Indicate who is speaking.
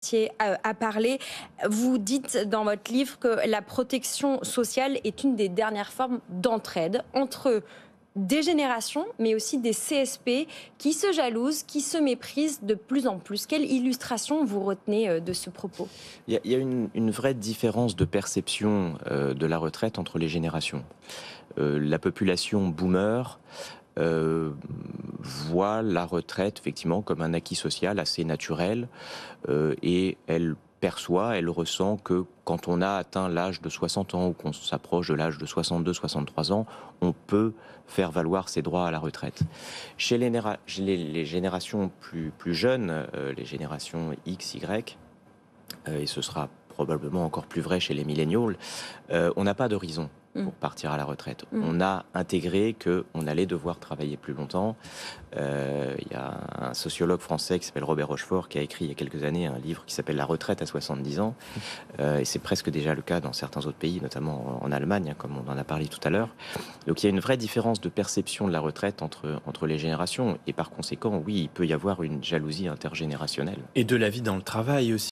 Speaker 1: Fortier a parlé. Vous dites dans votre livre que la protection sociale est une des dernières formes d'entraide entre des générations, mais aussi des CSP qui se jalousent, qui se méprisent de plus en plus. Quelle illustration vous retenez de ce propos ?
Speaker 2: Il y a une vraie différence de perception de la retraite entre les générations. La population boomer voit la retraite effectivement comme un acquis social assez naturel et elle perçoit, elle ressent que quand on a atteint l'âge de 60 ans ou qu'on s'approche de l'âge de 62-63 ans, on peut faire valoir ses droits à la retraite. Chez les générations plus jeunes, les générations X, Y, et ce sera probablement encore plus vrai chez les millennials, on n'a pas d'horizon pour partir à la retraite. On a intégré qu'on allait devoir travailler plus longtemps. Il y a un sociologue français qui s'appelle Robert Rochefort qui a écrit il y a quelques années un livre qui s'appelle La retraite à 70 ans. Et c'est presque déjà le cas dans certains autres pays, notamment en Allemagne, comme on en a parlé tout à l'heure. Donc il y a une vraie différence de perception de la retraite entre les générations. Et par conséquent, oui, il peut y avoir une jalousie intergénérationnelle.
Speaker 3: Et de la vie dans le travail aussi.